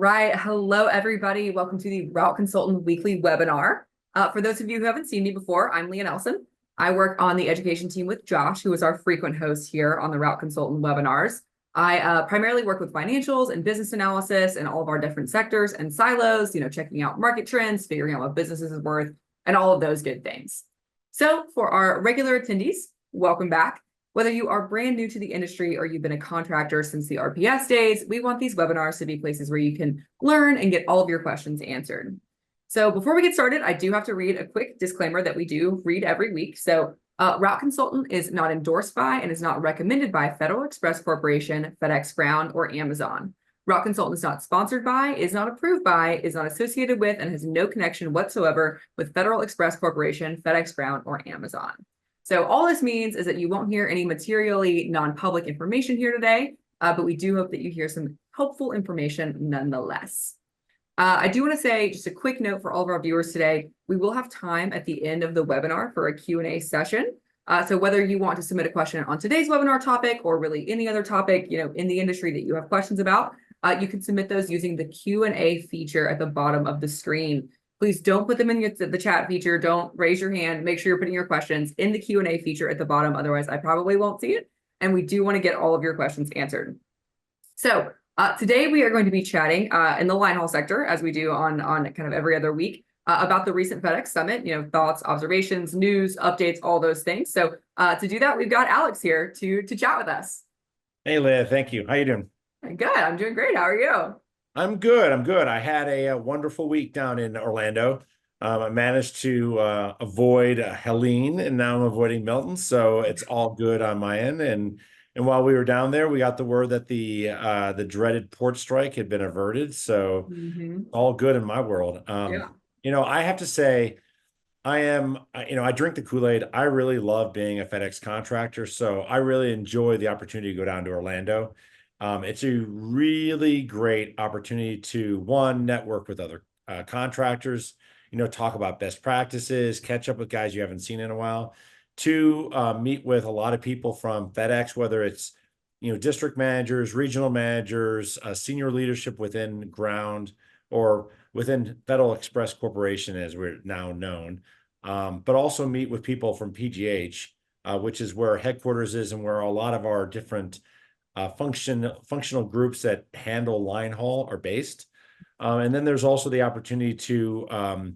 right. Hello, everybody. Welcome to the Route Consultant Weekly webinar. For those of you who haven't seen me before, I'm Leah Nelson. I work on the education team with Josh, who is our frequent host here on the Route Consultant webinars. I primarily work with financials and business analysis and all of our different sectors and silos, checking out market trends, figuring out what businesses is worth, and all of those good things. So for our regular attendees, welcome back. Whether you are brand new to the industry or you've been a contractor since the RPS days, we want these webinars to be places where you can learn and get all of your questions answered. So before we get started, I do have to read a quick disclaimer that we do read every week. So Route Consultant is not endorsed by and is not recommended by Federal Express Corporation, FedEx Ground, or Amazon. Route Consultant is not sponsored by, is not approved by, is not associated with, and has no connection whatsoever with Federal Express Corporation, FedEx Ground, or Amazon. So all this means is that you won't hear any materially non-public information here today, but we do hope that you hear some helpful information nonetheless. I do want to say just a quick note for all of our viewers today, we will have time at the end of the webinar for a Q&A session. So whether you want to submit a question on today's webinar topic or really any other topic, in the industry that you have questions about, you can submit those using the Q&A feature at the bottom of the screen. Please don't put them in the chat feature. Don't raise your hand. Make sure you're putting your questions in the Q&A feature at the bottom. Otherwise, I probably won't see it. And we do want to get all of your questions answered. So today we are going to be chatting in the Linehaul sector, as we do on kind of every other week, about the recent FedEx Summit, thoughts, observations, news, updates, all those things. So to do that, we've got Alex here to chat with us. Hey, Leah, thank you. How you doing? Good. I'm doing great. How are you? I'm good. I had a wonderful week down in Orlando. I managed to avoid Helene, and now I'm avoiding Milton, so it's all good on my end. And while we were down there, we got the word that the dreaded port strike had been averted. So all good in my world. Yeah. I have to say, I drink the Kool-Aid. I really love being a FedEx contractor, so I really enjoy the opportunity to go down to Orlando. It's a really great opportunity to, one, network with other contractors, talk about best practices, catch up with guys you haven't seen in a while. Two, meet with a lot of people from FedEx, whether it's, district managers, regional managers, senior leadership within Ground or within Federal Express Corporation, as we're now known, but also meet with people from PGH, which is where headquarters is and where a lot of our different functional groups that handle Linehaul are based. And then there's also the opportunity to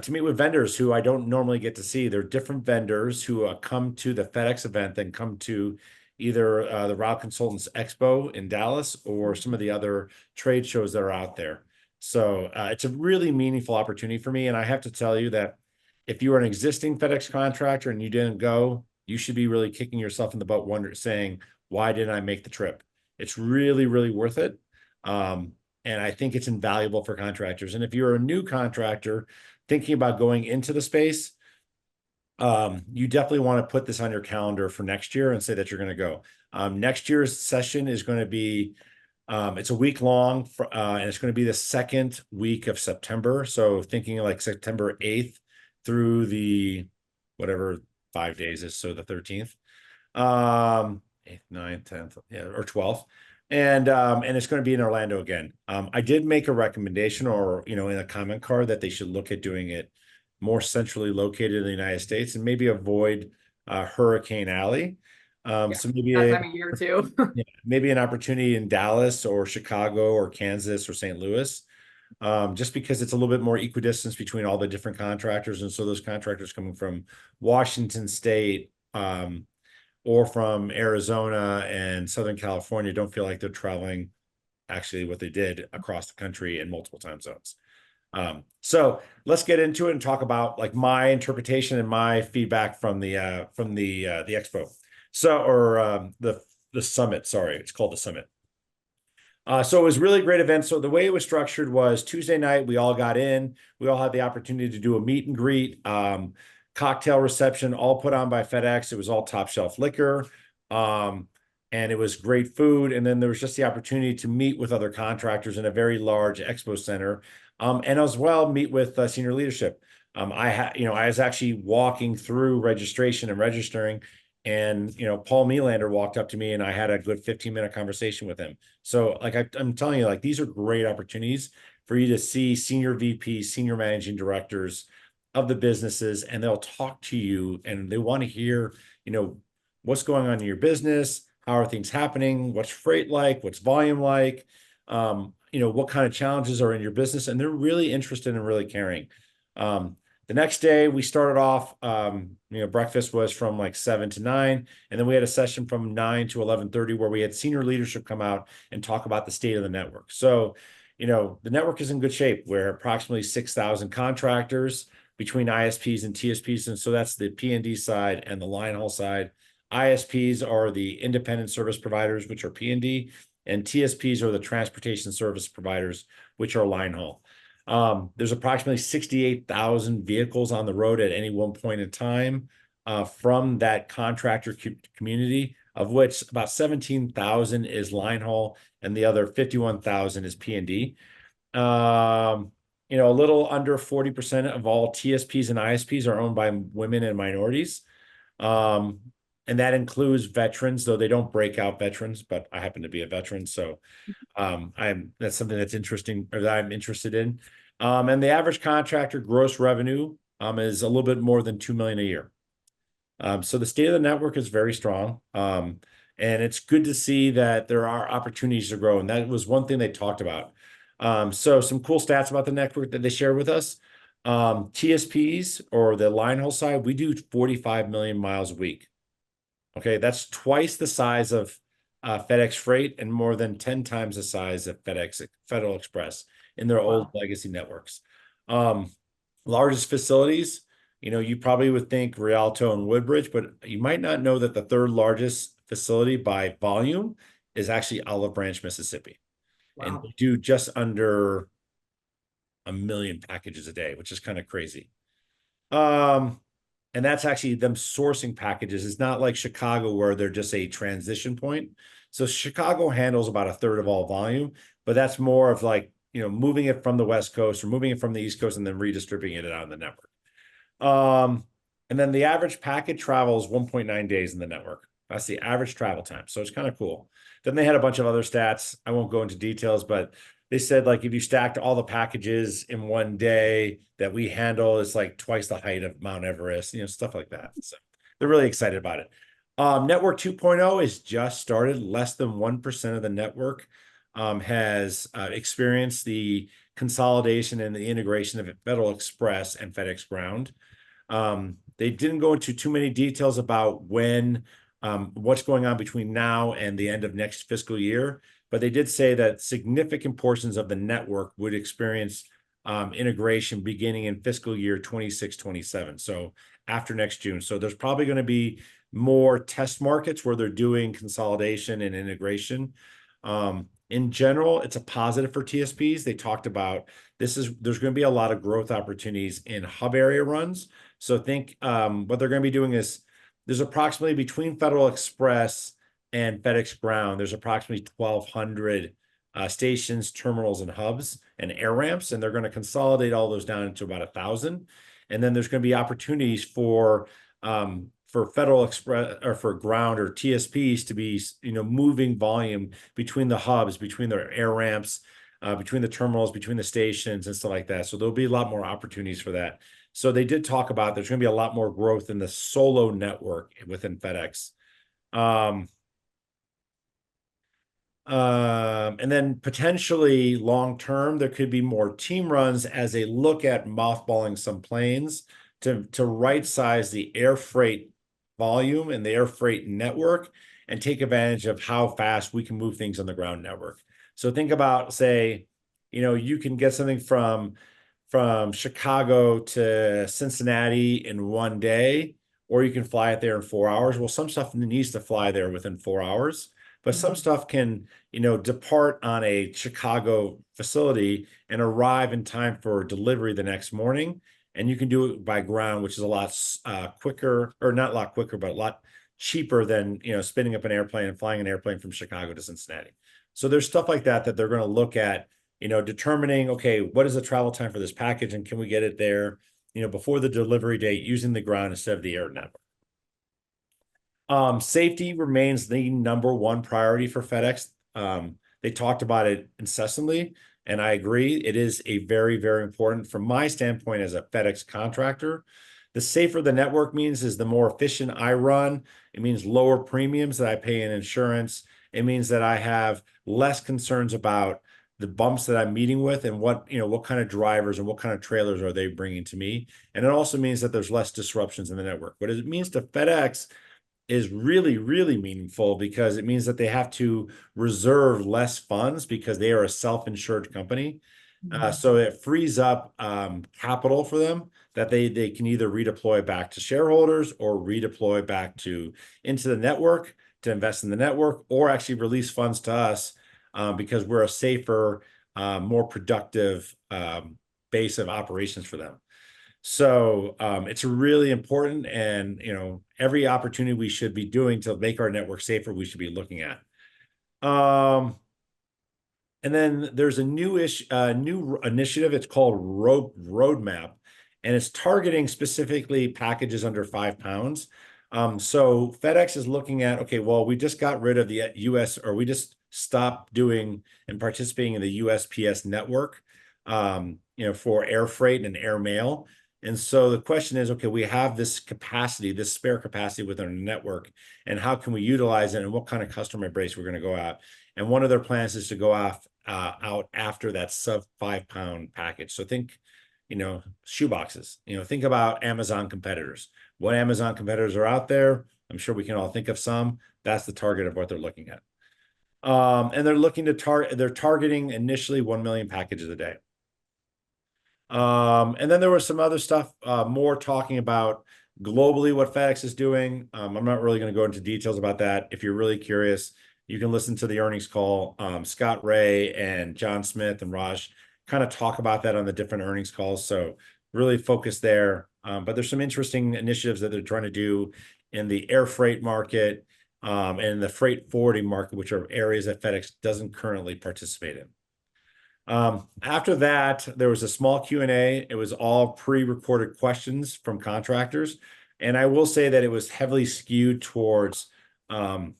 meet with vendors who I don't normally get to see. They're different vendors who come to the FedEx event, then come to either the Route Consultants Expo in Dallas or some of the other trade shows that are out there. So it's a really meaningful opportunity for me. And I have to tell you that if you are an existing FedEx contractor and you didn't go, you should be really kicking yourself in the butt, saying, why didn't I make the trip? It's really, really worth it. And I think it's invaluable for contractors. And if you're a new contractor thinking about going into the space, you definitely want to put this on your calendar for next year and say that you're going to go. Next year's session is going to be, it's a week long, and it's going to be the second week of September. So thinking like September 8th through the, whatever 5 days is, so the 13th. 8th, 9th, 10th, or 12th. And it's going to be in Orlando again. I did make a recommendation or, in a comment card that they should look at doing it more centrally located in the United States and maybe avoid Hurricane Alley. So maybe that time of year too. maybe an opportunity in Dallas or Chicago or Kansas or St. Louis, just because it's a little bit more equidistance between all the different contractors. And so those contractors coming from Washington State, or from Arizona and Southern California don't feel like they're traveling actually what they did across the country in multiple time zones. So let's get into it and talk about like my interpretation and my feedback from the expo. So, or the summit, sorry, it's called the summit. So it was really great event. So the way it was structured was Tuesday night, we all got in, we all had the opportunity to do a meet and greet, cocktail reception, all put on by FedEx. It was all top shelf liquor. And it was great food. And then there was just the opportunity to meet with other contractors in a very large expo center. And as well, meet with senior leadership. I was actually walking through registration and registering, And, Paul Melander walked up to me and I had a good 15-minute conversation with him. So like I'm telling you, like these are great opportunities for you to see senior VPs, senior managing directors of the businesses, and they'll talk to you and they want to hear, what's going on in your business, how are things happening, what's freight like, what's volume like, what kind of challenges are in your business, and they're really interested and really caring. The next day we started off, breakfast was from like 7 to 9, and then we had a session from 9 to 11:30 where we had senior leadership come out and talk about the state of the network. So, the network is in good shape. We're approximately 6,000 contractors between ISPs and TSPs. And so that's the P&D side and the line haul side. ISPs are the independent service providers, which are P&D, and TSPs are the transportation service providers, which are line haul. There's approximately 68,000 vehicles on the road at any one point in time from that contractor community, of which about 17,000 is line haul and the other 51,000 is P&D. A little under 40% of all TSPs and ISPs are owned by women and minorities. And that includes veterans, though they don't break out veterans, but I happen to be a veteran. So that's something that's interesting, or that I'm interested in. And the average contractor gross revenue is a little bit more than 2 million a year. So the state of the network is very strong. And it's good to see that there are opportunities to grow. And that was one thing they talked about. So some cool stats about the network that they shared with us. TSPs, or the line haul side, we do 45 million miles a week. Okay, that's twice the size of FedEx Freight and more than 10 times the size of Federal Express in their old legacy networks. Largest facilities, you probably would think Rialto and Woodbridge, but you might not know that the third largest facility by volume is actually Olive Branch, Mississippi. And we do just under 1 million packages a day, which is kind of crazy. And that's actually them sourcing packages. It's not like Chicago where they're just a transition point. So Chicago handles about a third of all volume, but that's more of like, moving it from the West Coast or moving it from the East Coast and then redistributing it out in the network. And then the average packet travels 1.9 days in the network. That's the average travel time. So it's kind of cool. Then they had a bunch of other stats. I won't go into details, but they said like if you stacked all the packages in one day that we handle, it's like twice the height of Mount Everest, stuff like that. So they're really excited about it. Network 2.0 is just started. Less than 1% of the network has experienced the consolidation and the integration of Federal Express and FedEx Ground. They didn't go into too many details about when, what's going on between now and the end of next fiscal year, but they did say that significant portions of the network would experience integration beginning in fiscal year 26-27. So after next June. So there's probably going to be more test markets where they're doing consolidation and integration. In general, it's a positive for TSPs. They talked about there's going to be a lot of growth opportunities in hub area runs. So think what they're going to be doing is there's approximately between Federal Express and FedEx Ground, there's approximately 1,200 stations, terminals, and hubs and air ramps, and they're going to consolidate all those down into about 1,000. And then there's going to be opportunities for Federal Express or for Ground or TSPs to be, moving volume between the hubs, between their air ramps, between the terminals, between the stations and stuff like that. So there'll be a lot more opportunities for that. So they did talk about there's going to be a lot more growth in the solo network within FedEx. And then potentially long term, there could be more team runs as they look at mothballing some planes to right size the air freight volume and the air freight network and take advantage of how fast we can move things on the ground network. So think about, say, you can get something from Chicago to Cincinnati in one day, or you can fly it there in 4 hours. Well, some stuff needs to fly there within 4 hours, but some stuff can, depart on a Chicago facility and arrive in time for delivery the next morning. And you can do it by ground, which is a lot quicker, or not a lot quicker, but a lot cheaper than, spinning up an airplane and flying an airplane from Chicago to Cincinnati. So there's stuff like that they're going to look at, determining, okay, what is the travel time for this package and can we get it there, before the delivery date using the ground instead of the air network. Safety remains the number one priority for FedEx. They talked about it incessantly, and I agree. It is a very, very important from my standpoint as a FedEx contractor. The safer the network means is the more efficient I run. It means lower premiums that I pay in insurance. It means that I have less concerns about the bumps that I'm meeting with and what kind of drivers and what kind of trailers are they bringing to me. And it also means that there's less disruptions in the network. What it means to FedEx is really, really meaningful because it means that they have to reserve less funds because they are a self-insured company. So it frees up capital for them that they can either redeploy back to shareholders or redeploy back into the network to invest in the network, or actually release funds to us because we're a safer, more productive base of operations for them. So it's really important, and every opportunity we should be doing to make our network safer, we should be looking at. And then there's a new initiative. It's called Roadmap, and it's targeting specifically packages under 5 pounds. So FedEx is looking at, okay, well, we just got rid of the US, or we just stopped doing and participating in the USPS network, for air freight and air mail. And so the question is, okay, we have this capacity, this spare capacity within our network, and how can we utilize it, and what kind of customer base we're going to go at? And one of their plans is to go out after that sub 5 pound package. So think, shoe boxes. Think about Amazon competitors. What Amazon competitors are out there? I'm sure we can all think of some. That's the target of what they're looking at. And they're looking to they're targeting initially 1 million packages a day. And then there was some other stuff, more talking about globally what FedEx is doing. I'm not really going to go into details about that. If you're really curious, you can listen to the earnings call. Scott Ray and John Smith and Raj kind of talk about that on the different earnings calls. So really focus there. But there's some interesting initiatives that they're trying to do in the air freight market, and the freight forwarding market, which are areas that FedEx doesn't currently participate in. After that, there was a small Q&A. It was all pre-recorded questions from contractors. And I will say that it was heavily skewed towards ISPs,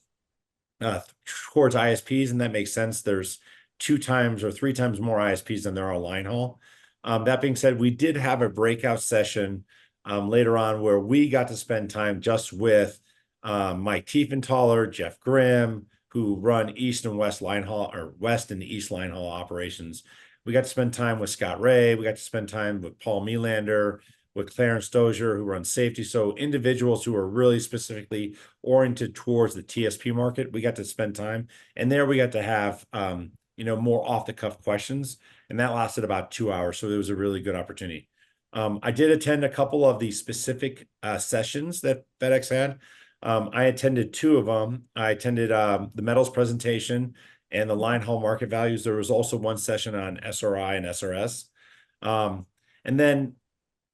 and that makes sense. There's 2 times or 3 times more ISPs than there are Linehaul. That being said, we did have a breakout session later on where we got to spend time just with Mike Tiefenthaler, Jeff Grimm, who run East and West Linehaul, or West and East Linehaul operations. We got to spend time with Scott Ray. We got to spend time with Paul Melander, with Clarence Dozier, who runs safety. So individuals who are really specifically oriented towards the TSP market, we got to spend time. And there we got to have, more off-the-cuff questions. And that lasted about 2 hours. So it was a really good opportunity. I did attend a couple of the specific sessions that FedEx had. I attended 2 of them. I attended the metals presentation and the Linehaul market values. There was also one session on SRI and SRS. And then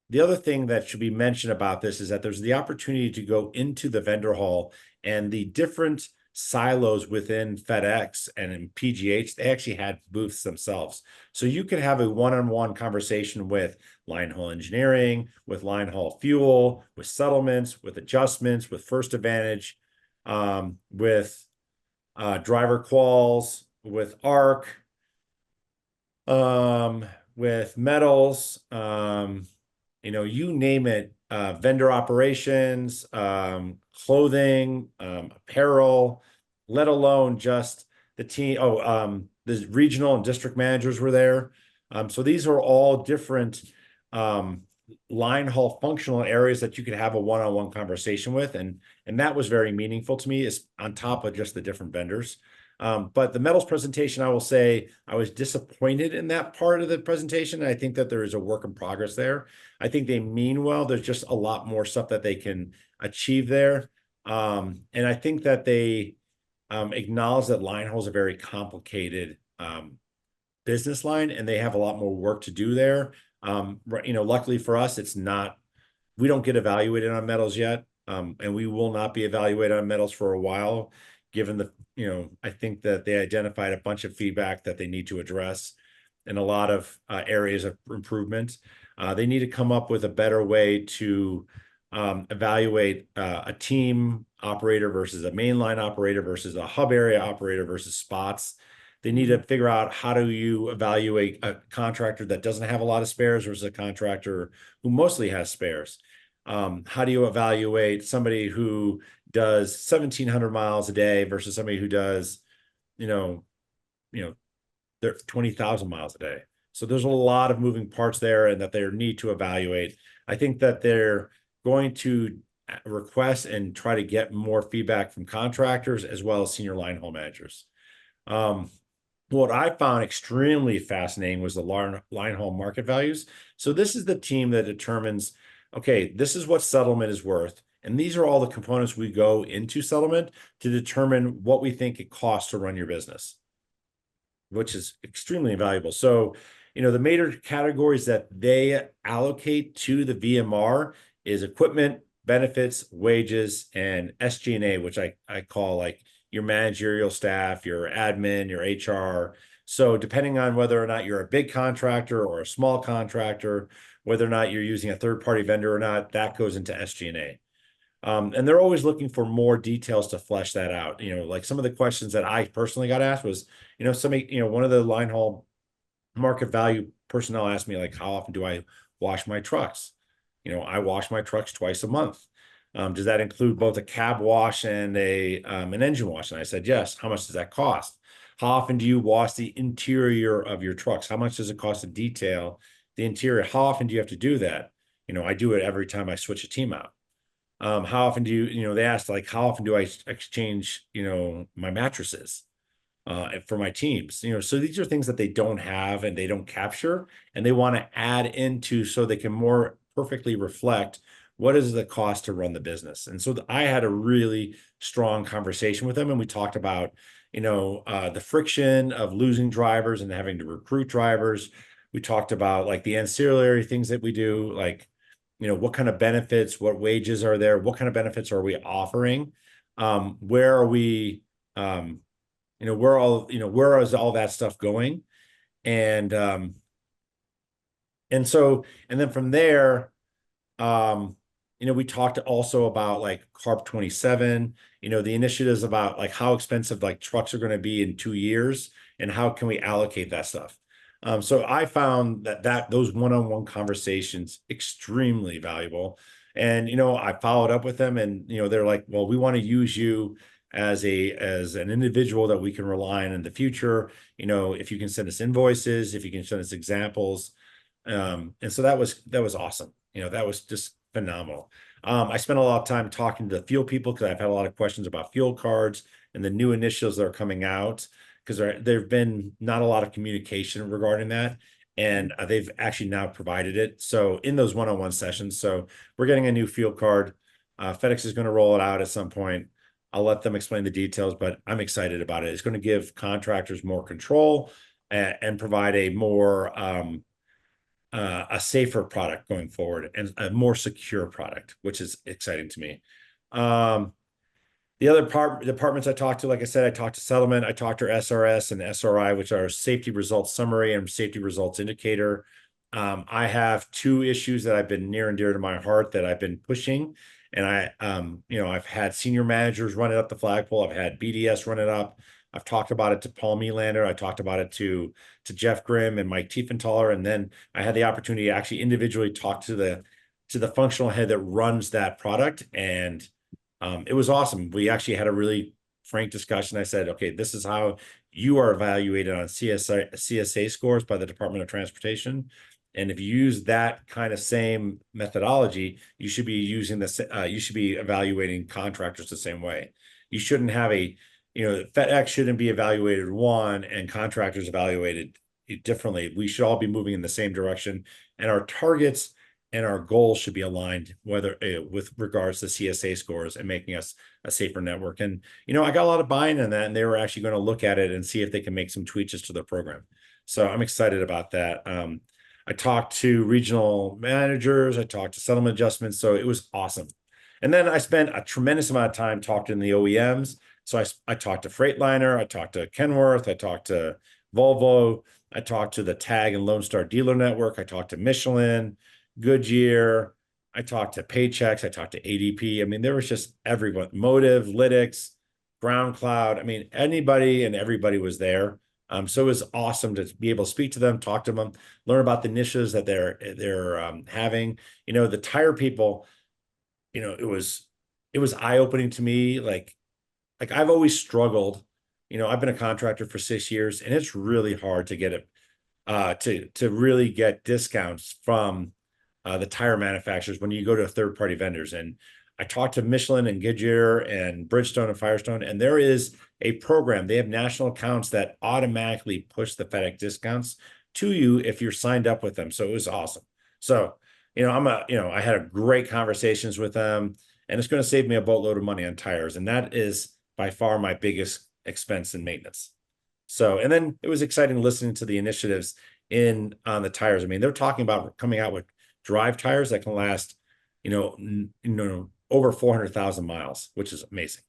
the other thing that should be mentioned about this is that there's the opportunity to go into the vendor hall, and the different silos within FedEx and in PGH, they actually had booths themselves. So you could have a one-on-one conversation with Linehaul engineering, with Linehaul fuel, with settlements, with adjustments, with First Advantage, with driver quals, with ARC, with metals, you name it, vendor operations, clothing, apparel, let alone just the team. The regional and district managers were there. So these are all different Linehaul functional areas that you could have a one-on-one conversation with. And that was very meaningful to me, is on top of just the different vendors. But the metals presentation, I will say I was disappointed in that part of the presentation. I think that there is a work in progress there. I think they mean well. There's just a lot more stuff that they can achieve there. And I think that they acknowledge that Linehaul is a very complicated business line, and they have a lot more work to do there. Luckily for us, we don't get evaluated on metals yet. And we will not be evaluated on metals for a while, given I think that they identified a bunch of feedback that they need to address in a lot of areas of improvement. They need to come up with a better way to evaluate a team operator versus a mainline operator versus a hub area operator versus spots. They need to figure out how do you evaluate a contractor that doesn't have a lot of spares versus a contractor who mostly has spares. How do you evaluate somebody who does 1,700 miles a day versus somebody who does, you know, they're 20,000 miles a day. So there's a lot of moving parts there and that they need to evaluate. I think that they're going to request and try to get more feedback from contractors as well as senior line haul managers. What I found extremely fascinating was the line haul market values. So this is the team that determines, okay, this is what settlement is worth. And these are all the components we go into settlement to determine what we think it costs to run your business, which is extremely valuable. So, the major categories that they allocate to the VMR is equipment, benefits, wages, and SG&A, which I call like your managerial staff, your admin, your HR. So depending on whether or not you're a big contractor or a small contractor, whether or not you're using a third-party vendor or not, that goes into SG&A. And they're always looking for more details to flesh that out. Like some of the questions that I personally got asked was, one of the line haul market value personnel asked me, like, how often do I wash my trucks? I wash my trucks twice a month. Does that include both a cab wash and an engine wash? And I said, yes. How much does that cost? How often do you wash the interior of your trucks? How much does it cost to detail the interior? How often do you have to do that? I do it every time I switch a team out. How often do they asked, like, how often do I exchange, my mattresses for my teams? So these are things that they don't have and they don't capture, and they want to add into so they can more perfectly reflect what is the cost to run the business. And so I had a really strong conversation with them, and we talked about, the friction of losing drivers and having to recruit drivers. We talked about like the ancillary things that we do, like, what kind of benefits, what wages are there? What kind of benefits are we offering? Where are we, where is all that stuff going? And, and then from there, we talked also about like CARP 27, the initiatives about like how expensive like trucks are going to be in 2 years and how can we allocate that stuff. So I found that those one-on-one conversations extremely valuable. And, I followed up with them and, they're like, well, we want to use you as an individual that we can rely on in the future. If you can send us invoices, if you can send us examples. And so that was awesome. That was just phenomenal. I spent a lot of time talking to the fuel people because I've had a lot of questions about fuel cards and the new initiatives that are coming out, because there've been not a lot of communication regarding that, and they've actually now provided it. So in those one-on-one sessions, so we're getting a new fuel card. FedEx is going to roll it out at some point. I'll let them explain the details, but I'm excited about it. It's going to give contractors more control and provide a more a safer product going forward and a more secure product, which is exciting to me. The other departments I talked to, like I said, I talked to settlement, I talked to SRS and SRI, which are safety results summary and safety results indicator. I have two issues that I've been near and dear to my heart that I've been pushing. And I've had senior managers run it up the flagpole. I've had BDS run it up. I've talked about it to Paul Melander. I talked about it to Jeff Grimm and Mike Tiefenthaler. And then I had the opportunity to actually individually talk to the functional head that runs that product. And it was awesome. We actually had a really frank discussion. I said, okay, this is how you are evaluated on CSA scores by the Department of Transportation. And if you use that kind of same methodology, you should be you should be evaluating contractors the same way. You shouldn't have FedEx shouldn't be evaluated one and contractors evaluated differently. We should all be moving in the same direction, and our targets and our goals should be aligned, whether with regards to CSA scores and making us a safer network. And, I got a lot of buy-in on that, and they were actually going to look at it and see if they can make some tweaks to their program. So I'm excited about that. I talked to regional managers, I talked to settlement adjustments, so it was awesome. And then I spent a tremendous amount of time talking to the OEMs. So I talked to Freightliner, I talked to Kenworth, I talked to Volvo, I talked to the TAG and Lone Star dealer network, I talked to Michelin, Goodyear, I talked to Paychex, I talked to ADP. I mean, there was just everyone, Motive, Lytics, Ground Cloud. I mean, anybody and everybody was there. So it was awesome to be able to speak to them, talk to them, learn about the niches that they're having. The tire people, it was eye-opening to me. Like I've always struggled. I've been a contractor for 6 years, and it's really hard to get it to really get discounts from the tire manufacturers when you go to third-party vendors. And I talked to Michelin and Goodyear and Bridgestone and Firestone, and there is a program. They have national accounts that automatically push the FedEx discounts to you if you're signed up with them. So it was awesome. So, I had a great conversations with them, and it's going to save me a boatload of money on tires. And that is by far my biggest expense in maintenance. So, and then it was exciting listening to the initiatives on the tires. I mean, they're talking about coming out with drive tires that can last, over 400,000 miles, which is amazing.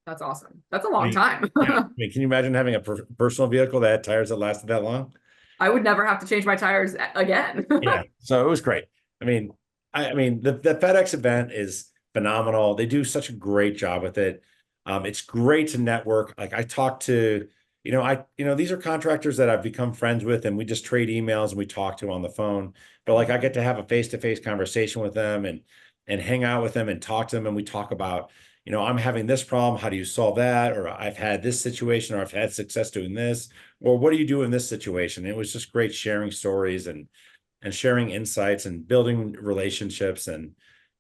That's awesome. That's a I long mean, time. yeah. I mean, can you imagine having a personal vehicle that had tires that lasted that long? I would never have to change my tires again. Yeah. So it was great. I mean, the FedEx event is phenomenal. They do such a great job with it. It's great to network. Like I talked to, these are contractors that I've become friends with, and we just trade emails and we talk to on the phone. But like I get to have a face-to-face conversation with them and hang out with them and talk to them, and we talk about, I'm having this problem. How do you solve that? Or I've had this situation, or I've had success doing this, or what do you do in this situation? It was just great sharing stories and sharing insights and building relationships. And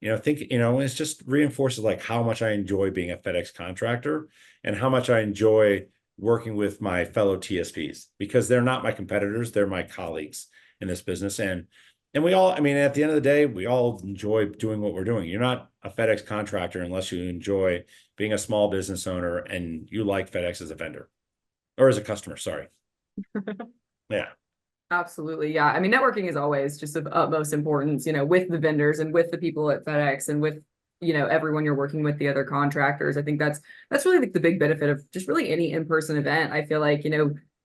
it's just reinforces like how much I enjoy being a FedEx contractor and how much I enjoy working with my fellow TSPs, because they're not my competitors, they're my colleagues in this business. And we all, I mean, at the end of the day, we all enjoy doing what we're doing. You're not a FedEx contractor unless you enjoy being a small business owner and you like FedEx as a vendor or as a customer, sorry. Yeah. Absolutely. Yeah. I mean, networking is always just of utmost importance, with the vendors and with the people at FedEx and with, everyone you're working with, the other contractors. I think that's really like the big benefit of just really any in-person event. I feel like,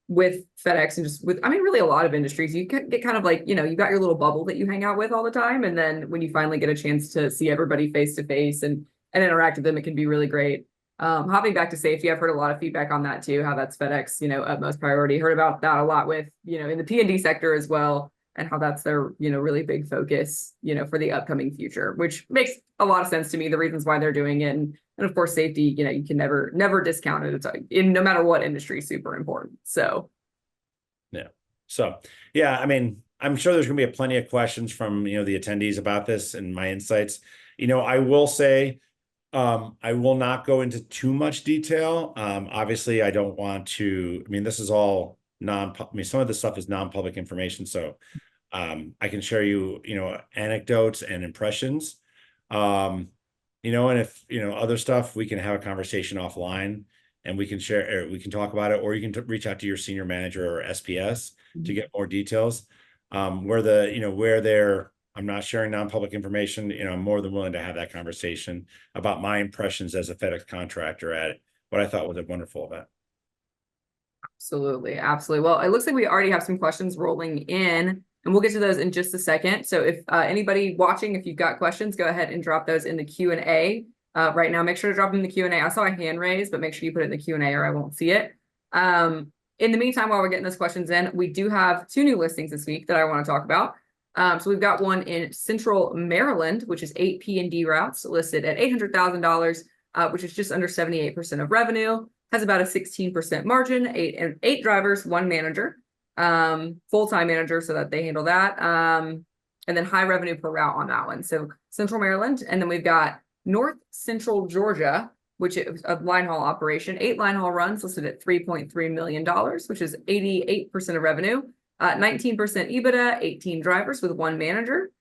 with FedEx and just with, I mean, really a lot of industries, you can get kind of like, you've got your little bubble that you hang out with all the time. And then when you finally get a chance to see everybody face to face and interact with them, it can be really great. Hopping back to safety, I've heard a lot of feedback on that too, how that's FedEx, utmost priority. Heard about that a lot with, in the P&D sector as well, and how that's their, really big focus, for the upcoming future, which makes a lot of sense to me, the reasons why they're doing it. And of course, safety, you can never discount it. It's in no matter what industry, super important. So. Yeah. So, yeah, I mean, I'm sure there's going to be plenty of questions from, the attendees about this and my insights. I will say, I will not go into too much detail. Obviously, I don't want to, I mean, this is all some of this stuff is non-public information. So I can share anecdotes and impressions. And if, other stuff, we can have a conversation offline and we can share, or we can talk about it, or you can reach out to your senior manager or SPS to get more details. Where I'm not sharing non-public information. I'm more than willing to have that conversation about my impressions as a FedEx contractor at what I thought was a wonderful event. Absolutely. Absolutely. Well, it looks like we already have some questions rolling in, and we'll get to those in just a second. So if anybody watching, if you've got questions, go ahead and drop those in the Q&A right now. Make sure to drop them in the Q&A. I saw a hand raised, but make sure you put it in the Q&A or I won't see it. In the meantime, while we're getting those questions in, we do have 2 new listings this week that I want to talk about. So we've got one in Central Maryland, which is 8 P&D routes listed at $800,000, which is just under 78% of revenue, has about a 16% margin, 8 drivers, 1 manager, full-time manager, so that they handle that. And then high revenue per route on that one. So Central Maryland. And then we've got North Central Georgia, which is a Linehaul operation, 8 Linehaul runs listed at $3.3 million, which is 88% of revenue. 19% EBITDA, 18 drivers with 1 manager,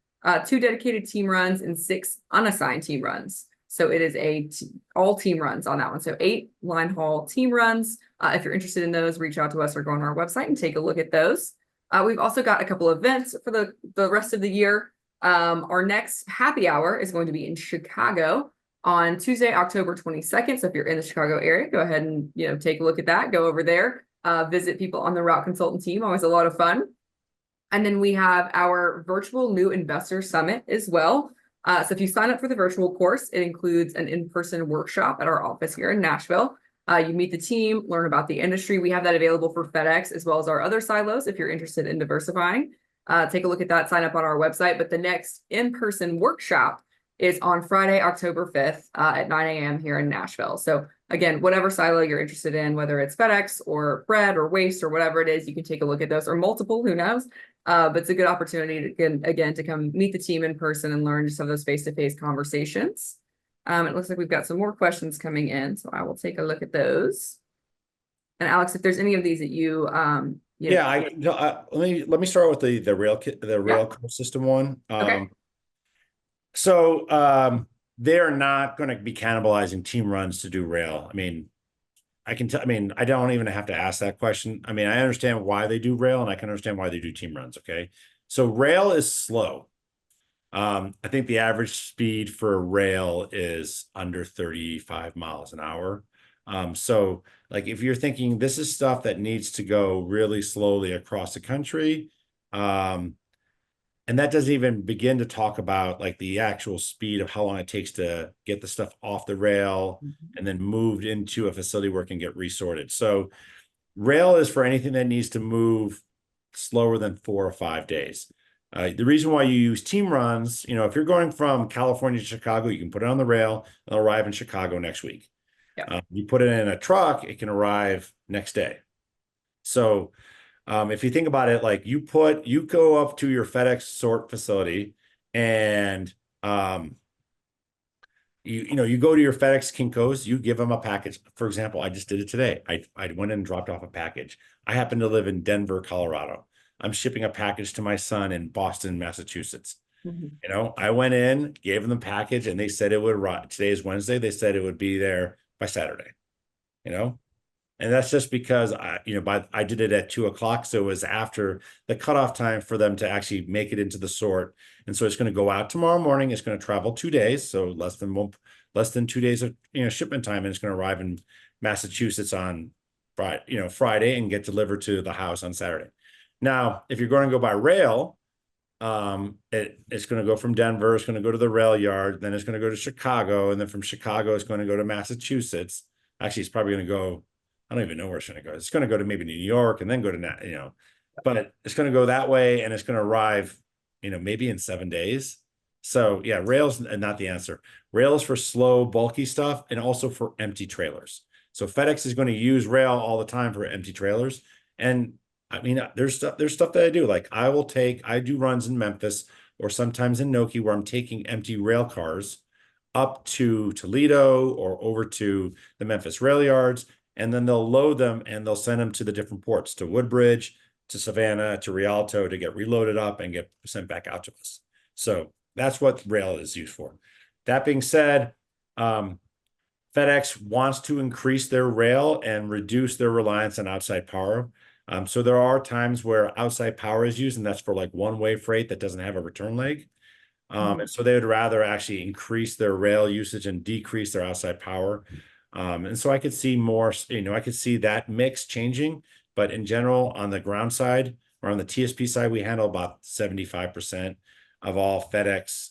2 dedicated team runs, and 6 unassigned team runs. So it is all team runs on that one. So 8 Linehaul team runs. If you're interested in those, reach out to us or go on our website and take a look at those. We've also got a couple of events for the rest of the year. Our next happy hour is going to be in Chicago on Tuesday, October 22nd. So if you're in the Chicago area, go ahead and take a look at that. Go over there. Visit people on the Route Consultant team. Always a lot of fun. And then we have our virtual new investor summit as well. So if you sign up for the virtual course, it includes an in-person workshop at our office here in Nashville. You meet the team, learn about the industry. We have that available for FedEx as well as our other silos if you're interested in diversifying. Take a look at that, sign up on our website. But the next in-person workshop is on Friday, October 5th at 9 a.m. here in Nashville. So again, whatever silo you're interested in, whether it's FedEx or bread or waste or whatever it is, you can take a look at those, or multiple, who knows. But it's a good opportunity to, again, to come meet the team in person and learn just have those face-to-face conversations. It looks like we've got some more questions coming in, so I will take a look at those. And Alex, if there's any of these that Yeah, let me start with the rail car system one. Okay. They're not going to be cannibalizing team runs to do rail. I mean, I don't even have to ask that question. I mean, I understand why they do rail, and I can understand why they do team runs. Okay. So rail is slow. I think the average speed for rail is under 35 miles an hour. So like if you're thinking this is stuff that needs to go really slowly across the country, and that doesn't even begin to talk about like the actual speed of how long it takes to get the stuff off the rail and then moved into a facility where it can get resorted. So rail is for anything that needs to move slower than 4 or 5 days. The reason why you use team runs, if you're going from California to Chicago, you can put it on the rail and it'll arrive in Chicago next week. Yeah. You put it in a truck, it can arrive next day. So if you think about it, like you go up to your FedEx sort facility and you go to your FedEx Kinkos, you give them a package. For example, I just did it today. I went in and dropped off a package. I happen to live in Denver, Colorado. I'm shipping a package to my son in Boston, Massachusetts. I went in, gave them the package, and they said it would arrive. Today is Wednesday. They said it would be there by Saturday. And that's just because I did it at 2 o'clock, so it was after the cutoff time for them to actually make it into the sort. And so it's going to go out tomorrow morning. It's going to travel 2 days, so less than 2 days of shipment time, and it's going to arrive in Massachusetts on Friday and get delivered to the house on Saturday. Now, if you're going to go by rail, it's going to go from Denver, it's going to go to the rail yard, then it's going to go to Chicago, and then from Chicago it's going to go to Massachusetts. Actually, it's probably going to go, I don't even know where it's going to go. It's going to go to maybe New York and then go to, but it's going to go that way, and it's going to arrive, maybe in 7 days. So yeah, rail's not the answer. Rail is for slow, bulky stuff and also for empty trailers. So FedEx is going to use rail all the time for empty trailers. And I mean, there's stuff that I do. Like I do runs in Memphis or sometimes in Noki where I'm taking empty rail cars up to Toledo or over to the Memphis rail yards, and then they'll load them and they'll send them to the different ports, to Woodbridge, to Savannah, to Rialto, to get reloaded up and get sent back out to us. So that's what rail is used for. That being said, FedEx wants to increase their rail and reduce their reliance on outside power. So there are times where outside power is used, and that's for like one-way freight that doesn't have a return leg. And so they would rather actually increase their rail usage and decrease their outside power. And so I could see more, I could see that mix changing, but in general, on the ground side or on the TSP side, we handle about 75% of all FedEx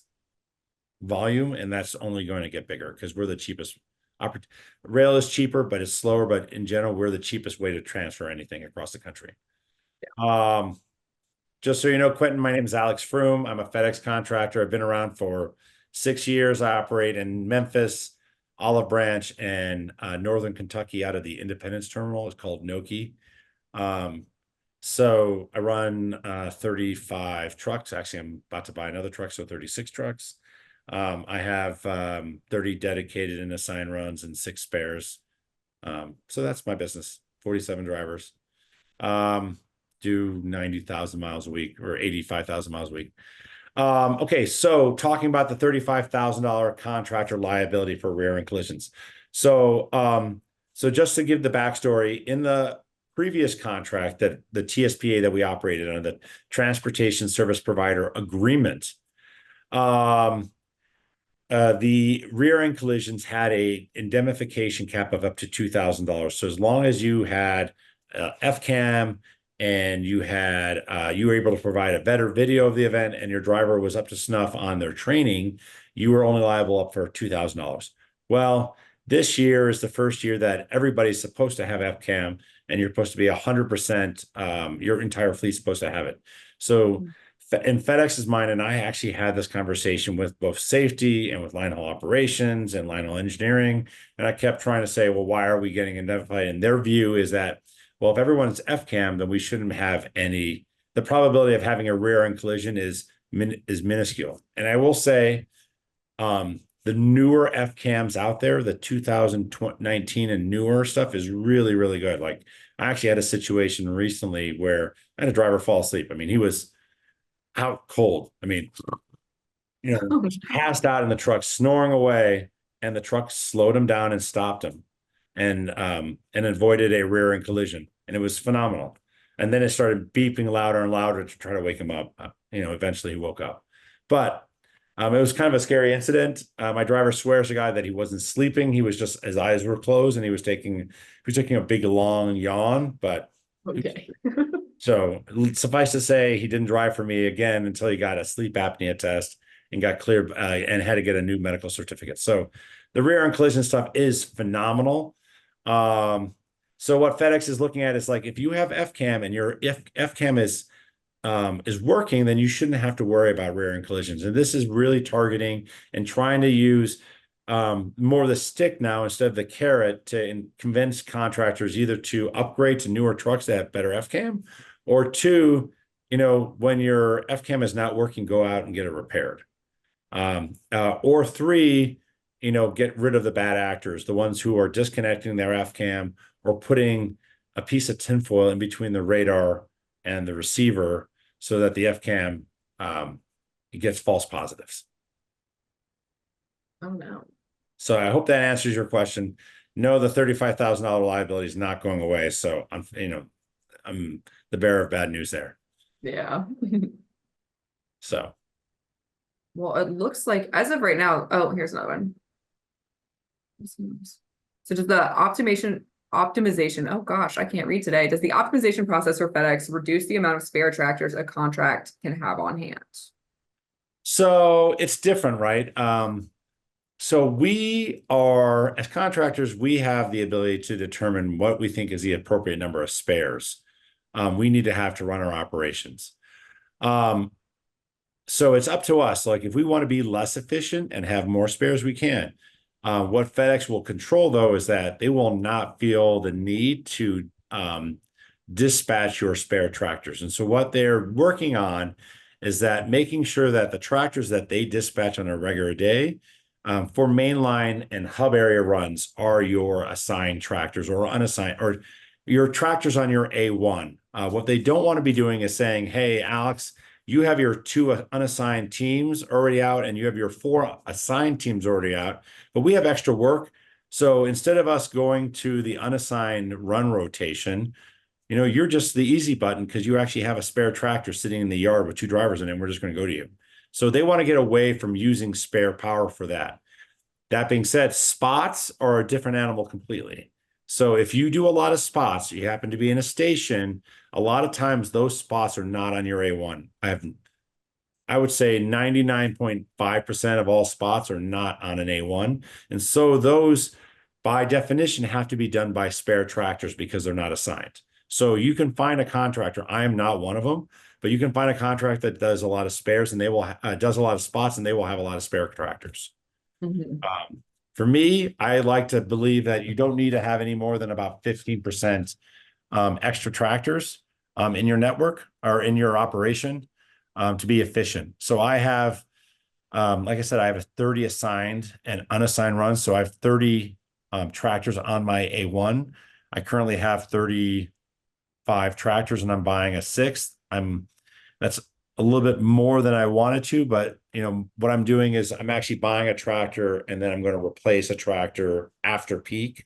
volume, and that's only going to get bigger because we're the cheapest. Rail is cheaper, but it's slower. But in general, we're the cheapest way to transfer anything across the country. Yeah. Just so you know, Quentin, my name is Alex Froome. I'm a FedEx contractor. I've been around for 6 years. I operate in Memphis, Olive Branch, and Northern Kentucky out of the Independence Terminal. It's called Noki. So I run 35 trucks. Actually, I'm about to buy another truck, so 36 trucks. I have 30 dedicated and assigned runs and 6 spares. So that's my business, 47 drivers. Do 90,000 miles a week or 85,000 miles a week. Okay, so talking about the $35,000 contractor liability for rear end collisions. So just to give the backstory, in the previous contract that the TSPA that we operated on, the Transportation Service Provider Agreement, the rear end collisions had a indemnification cap of up to $2,000. So as long as you had FCAM and you had you were able to provide a better video of the event, and your driver was up to snuff on their training, you were only liable up for $2,000. Well, this year is the first year that everybody's supposed to have FCAM, and you're supposed to be 100%. Your entire fleet's supposed to have it. So in FedEx's mind, and I actually had this conversation with both safety and with Linehaul operations and Linehaul engineering, and I kept trying to say, well, why are we getting identified? And their view is that, well, if everyone's FCAM, then we shouldn't have any. The probability of having a rear-end collision is minuscule. And I will say, the newer FCAMs out there, the 2019 and newer stuff is really, really good. Like, I actually had a situation recently where I had a driver fall asleep. I mean, he was out cold. I mean, passed out in the truck, snoring away, and the truck slowed him down and stopped him, and avoided a rear end collision, and it was phenomenal. And then it started beeping louder and louder to try to wake him up. Eventually he woke up, but it was kind of a scary incident. My driver swears to God that he wasn't sleeping; he was just, his eyes were closed, and he was taking a big long yawn. But Okay. so suffice to say, he didn't drive for me again until he got a sleep apnea test and got cleared, and had to get a new medical certificate. So the rear end collision stuff is phenomenal. So what FedEx is looking at is, like, if you have FCAM and your FCAM is working, then you shouldn't have to worry about rear end collisions. And this is really targeting and trying to use more of the stick now instead of the carrot to convince contractors either to upgrade to newer trucks that have better FCAM, or two, when your FCAM is not working, go out and get it repaired. Or three, get rid of the bad actors, the ones who are disconnecting their FCAM or putting a piece of tinfoil in between the radar and the receiver so that the FCAM gets false positives. Oh no. So I hope that answers your question. No, the $35,000 liability is not going away. So I'm the bearer of bad news there. Yeah. So. Well, it looks like as of right now, oh, here's another one. So does the optimization, oh gosh, I can't read today. Does the optimization process for FedEx reduce the amount of spare tractors a contract can have on hand? So it's different, right? So we are, as contractors, we have the ability to determine what we think is the appropriate number of spares we need to have to run our operations. So it's up to us. Like, if we want to be less efficient and have more spares, we can. What FedEx will control, though, is that they will not feel the need to dispatch your spare tractors. And so what they're working on is that making sure that the tractors that they dispatch on a regular day for mainline and hub area runs are your assigned tractors or unassigned, or your tractors on your A1. What they don't want to be doing is saying, hey, Alex, you have your 2 unassigned teams already out and you have your 4 assigned teams already out, but we have extra work. So instead of us going to the unassigned run rotation, you're just the easy button because you actually have a spare tractor sitting in the yard with 2 drivers in it, and we're just going to go to you. So they want to get away from using spare power for that. That being said, spots are a different animal completely. So if you do a lot of spots, you happen to be in a station, a lot of times those spots are not on your A1. I would say 99.5% of all spots are not on an A1. And so those, by definition, have to be done by spare tractors because they're not assigned. So you can find a contractor, I am not one of them, but you can find a contractor that does a lot of spares and they will does a lot of spots, and they will have a lot of spare tractors. For me, I like to believe that you don't need to have any more than about 15% extra tractors in your network or in your operation to be efficient. So I have, like I said, I have a 30 assigned and unassigned runs. So I have 30 tractors on my A1. I currently have 35 tractors and I'm buying a 6th. That's a little bit more than I wanted to, but what I'm doing is I'm actually buying a tractor and then I'm going to replace a tractor after peak,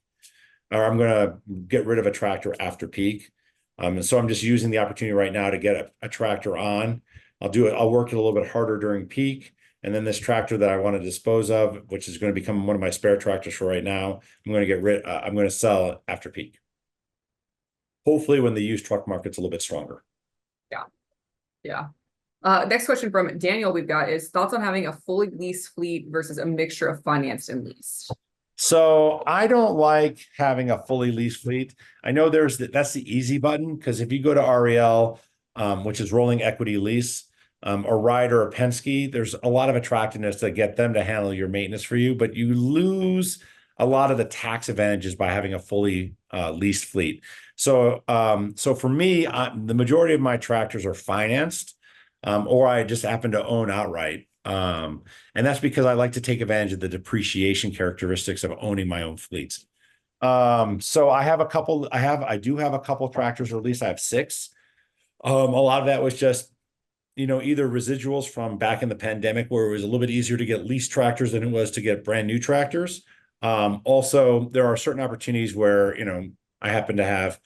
or I'm going to get rid of a tractor after peak. And so I'm just using the opportunity right now to get a tractor on. I'll work it a little bit harder during peak. And then this tractor that I want to dispose of, which is going to become one of my spare tractors for right now, I'm going to sell after peak. hopefully when the used truck market's a little bit stronger. Yeah. Yeah. Next question from Daniel we've got is thoughts on having a fully leased fleet versus a mixture of financed and leased. So I don't like having a fully leased fleet. I know that's the easy button, because if you go to REL, which is rolling equity lease, or Ryder or Penske, there's a lot of attractiveness to get them to handle your maintenance for you, but you lose a lot of the tax advantages by having a fully leased fleet. So for me, the majority of my tractors are financed, or I just happen to own outright. And that's because I like to take advantage of the depreciation characteristics of owning my own fleets. So I do have a couple tractors, or at least I have six. A lot of that was just, either residuals from back in the pandemic, where it was a little bit easier to get leased tractors than it was to get brand new tractors. Also, there are certain opportunities where, I happen to have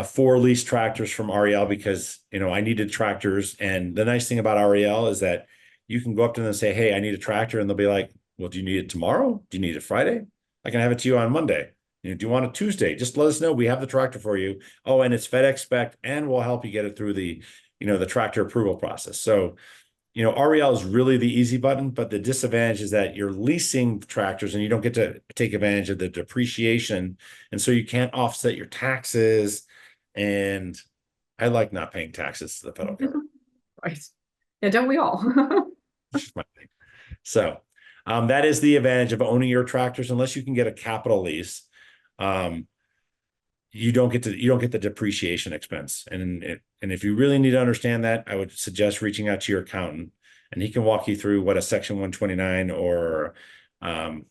four leased tractors from REL because, I needed tractors. And the nice thing about REL is that you can go up to them and say, hey, I need a tractor. And they'll be like, well, do you need it tomorrow? Do you need it Friday? I can have it to you on Monday. Do you want it Tuesday? Just let us know. We have the tractor for you. Oh, and it's FedEx spec, and we'll help you get it through the tractor approval process. So, REL is really the easy button, but the disadvantage is that you're leasing tractors and you don't get to take advantage of the depreciation. And so you can't offset your taxes. And I like not paying taxes to the federal government. Right. Yeah, don't we all? So that is the advantage of owning your tractors. Unless you can get a capital lease, you don't get the depreciation expense. And if you really need to understand that, I would suggest reaching out to your accountant, and he can walk you through what a Section 129 or I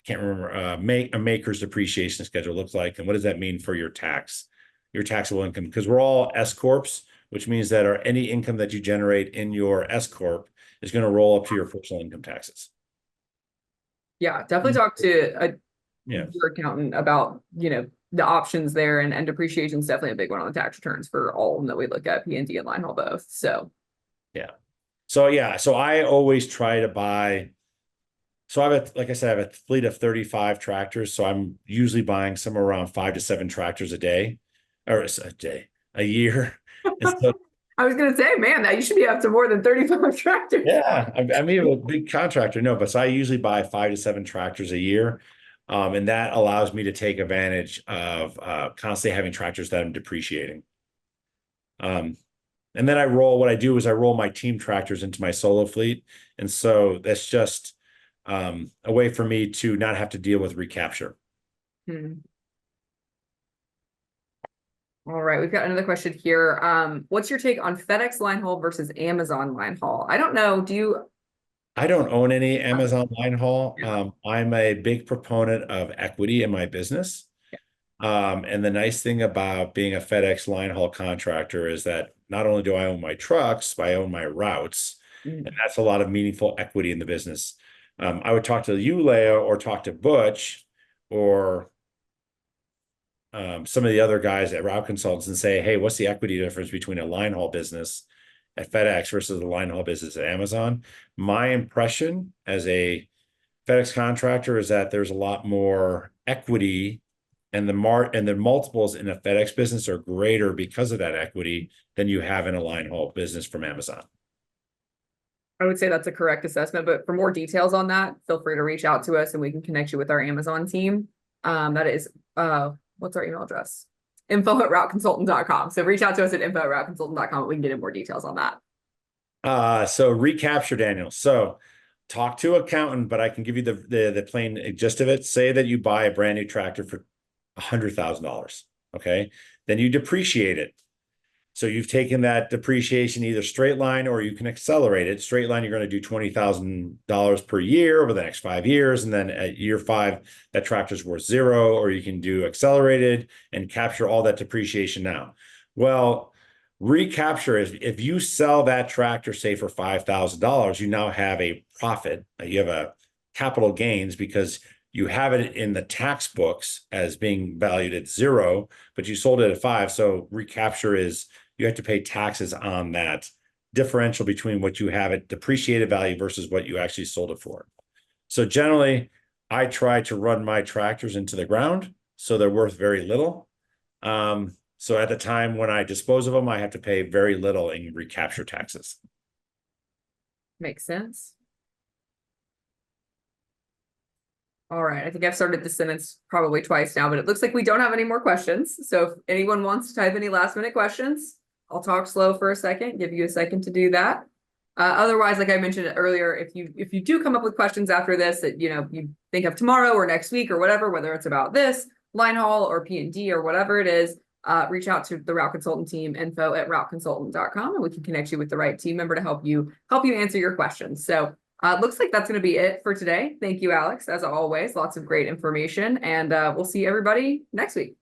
can't remember a maker's depreciation schedule looks like, and what does that mean for your taxable income? Because we're all S corps, which means that any income that you generate in your S corp is going to roll up to your personal income taxes. Yeah, definitely talk to Yeah. your accountant about, the options there, and depreciation is definitely a big one on the tax returns for all of them that we look at, P&D and Linehaul both. So so I always try to buy. So like I said, I have a fleet of 35 tractors. So I'm usually buying somewhere around 5 to 7 tractors a year. And so, I was gonna say, man, that you should be up to more than 35 tractors. yeah, I mean, a big contractor, no, but so I usually buy 5 to 7 tractors a year. And that allows me to take advantage of constantly having tractors that I'm depreciating. And then what I do is I roll my team tractors into my solo fleet. And so that's just a way for me to not have to deal with recapture. All right, we've got another question here. What's your take on FedEx Linehaul versus Amazon Linehaul? I don't know. I don't own any Amazon Linehaul. I'm a big proponent of equity in my business. And the nice thing about being a FedEx Linehaul contractor is that not only do I own my trucks, but I own my routes. And that's a lot of meaningful equity in the business. I would talk to you, Leah, or talk to Butch, or some of the other guys at Route Consultants, and say, hey, what's the equity difference between a Linehaul business at FedEx versus a Linehaul business at Amazon? My impression as a FedEx contractor is that there's a lot more equity, and the multiples in a FedEx business are greater because of that equity than you have in a Linehaul business from Amazon. I would say that's a correct assessment, but for more details on that, feel free to reach out to us and we can connect you with our Amazon team. That is, what's our email address? info@routeconsultant.com. So reach out to us at info@routeconsultant.com. We can get in more details on that. So recapture, Daniel. So talk to accountant, but I can give you the plain gist of it. Say that you buy a brand new tractor for $100,000. Okay. Then you depreciate it. So you've taken that depreciation either straight line, or you can accelerate it. Straight line, you're going to do $20,000 per year over the next 5 years. And then at year 5, that tractor's worth 0, or you can do accelerated and capture all that depreciation now. Well, recapture is if you sell that tractor, say for $5,000, you now have a profit. You have a capital gains because you have it in the tax books as being valued at 0, but you sold it at 5. So recapture is you have to pay taxes on that differential between what you have at depreciated value versus what you actually sold it for. So generally, I try to run my tractors into the ground. so they're worth very little. So at the time when I dispose of them, I have to pay very little in recapture taxes. Makes sense. All right, I think I've started this sentence probably twice now, but it looks like we don't have any more questions. So if anyone wants to type any last minute questions, I'll talk slow for a second, give you a second to do that. Otherwise, like I mentioned earlier, if you do come up with questions after this that you think of tomorrow or next week or whatever, whether it's about this, Linehaul or P&D or whatever it is, reach out to the Route Consultant team, info@routeconsultant.com, and we can connect you with the right team member to help you answer your questions. So looks like that's going to be it for today. Thank you, Alex. As always, lots of great information, and we'll see everybody next week.